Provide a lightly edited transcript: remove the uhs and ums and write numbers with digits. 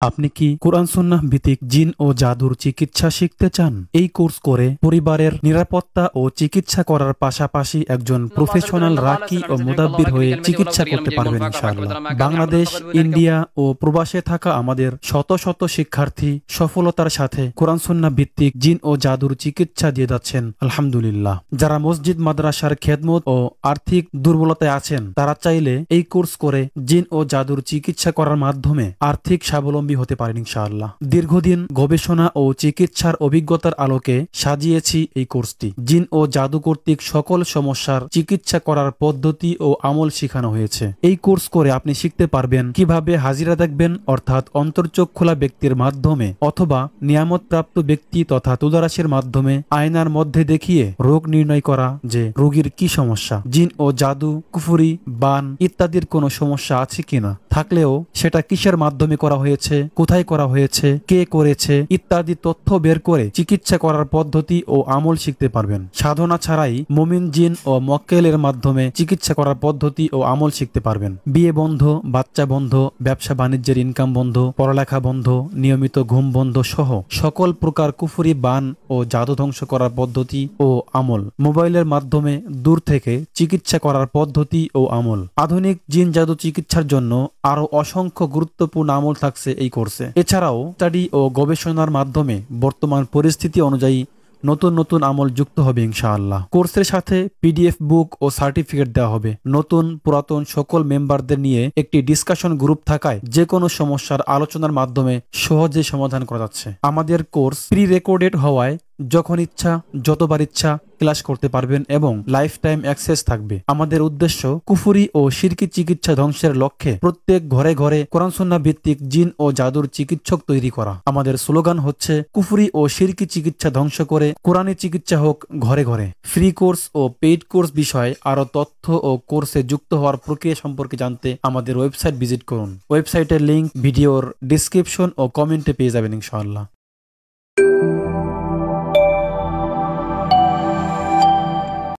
আপনি কি কোরআন সুন্নাহ ভিত্তিক জিন ও জাদুর চিকিৎসা শিখতে চান? এই কোর্স করে পরিবারের নিরাপত্তা ও চিকিৎসা করার পাশাপাশি একজন প্রফেশনাল রাকি ও মুদাব্বির হয়ে চিকিৎসা করতে পারবেন ইনশাআল্লাহ। বাংলাদেশ, ইন্ডিয়া ও প্রবাসে থাকা আমাদের শত শত শিক্ষার্থী সফলতার সাথে কোরআন সুন্নাহ ভিত্তিক জিন ও জাদুর চিকিৎসা দিয়ে যাচ্ছেন আলহামদুলিল্লাহ। যারা মসজিদ মাদ্রাসার খেদমত ও আর্থিক দুর্বলতায় আছেন তারা চাইলে এই কোর্স করে জিন ও জাদুর চিকিৎসা করার মাধ্যমে আর্থিক স্বাবলম্বী হতে পারেন ইনশাআল্লাহ। দীর্ঘদিন গবেষণা ও চিকিৎসার অভিজ্ঞতার আলোকে সাজিয়েছি এই কোর্সটি। জিন ও জাদু কর্তৃক সকল সমস্যার চিকিৎসা করার পদ্ধতি ও আমল শেখানো হয়েছে। এই কোর্স করে আপনি শিখতে পারবেন কিভাবে হাজিরা দেখবেন, অর্থাৎ অন্তর্চোখ খোলা ব্যক্তির মাধ্যমে অথবা নিয়ামতপ্রাপ্ত ব্যক্তি তথা তুদারাসের মাধ্যমে আয়নার মধ্যে দেখিয়ে রোগ নির্ণয় করা যে রোগীর কি সমস্যা, জিন ও জাদু, কুফুরি, বান ইত্যাদির কোনো সমস্যা আছে কিনা, থাকলেও সেটা কিসের মাধ্যমে করা হয়েছে, কোথায় করা হয়েছে, কে করেছে ইত্যাদি তথ্য বের করে চিকিৎসা করার পদ্ধতি ও আমল শিখতে পারবেন। সাধনা ছাড়াই মুমিন জিন ও মক্কেলের মাধ্যমে চিকিৎসা করার পদ্ধতি ও আমল শিখতে পারবেন। বিয়ে বন্ধ, বাচ্চা বন্ধ, ব্যবসা বাণিজ্যের ইনকাম বন্ধ, পড়ালেখা বন্ধ, নিয়মিত ঘুম বন্ধ সহ সকল প্রকার কুফুরি, বান ও জাদু ধ্বংস করার পদ্ধতি ও আমল, মোবাইলের মাধ্যমে দূর থেকে চিকিৎসা করার পদ্ধতি ও আমল, আধুনিক জিন জাদু চিকিৎসার জন্য আরো অসংখ্য গুরুত্বপূর্ণ আমল থাকছে এই কোর্সে। এছাড়াও স্টাডি ও গবেষণার মাধ্যমে বর্তমান পরিস্থিতি অনুযায়ী নতুন নতুন আমল যুক্ত হবে ইনশাআল্লাহ। কোর্সের সাথে পিডিএফ বুক ও সার্টিফিকেট দেওয়া হবে। নতুন পুরাতন সকল মেম্বারদের নিয়ে একটি ডিসকাশন গ্রুপ থাকায় যে কোনো সমস্যার আলোচনার মাধ্যমে সহজে সমাধান করা যাচ্ছে। আমাদের কোর্স প্রি রেকর্ডেড হওয়ায় যখন ইচ্ছা যতবার ইচ্ছা ক্লাস করতে পারবেন এবং লাইফ টাইম অ্যাক্সেস থাকবে। আমাদের উদ্দেশ্য কুফুরি ও শিরকি চিকিৎসা ধ্বংসের লক্ষ্যে প্রত্যেক ঘরে ঘরে কোরআন সুন্নাহ ভিত্তিক জিন ও জাদুর চিকিৎসক তৈরি করা। আমাদের স্লোগান হচ্ছে কুফুরি ও শিরকি চিকিৎসা ধ্বংস করে কোরআনী চিকিৎসা হোক ঘরে ঘরে। ফ্রি কোর্স ও পেইড কোর্স বিষয়ে আরো তথ্য ও কোর্সে যুক্ত হওয়ার প্রক্রিয়া সম্পর্কে জানতে আমাদের ওয়েবসাইট ভিজিট করুন। ওয়েবসাইটের লিংক ভিডিওর ডিসক্রিপশন ও কমেন্টে পেয়ে যাবেন ইনশাআল্লাহ।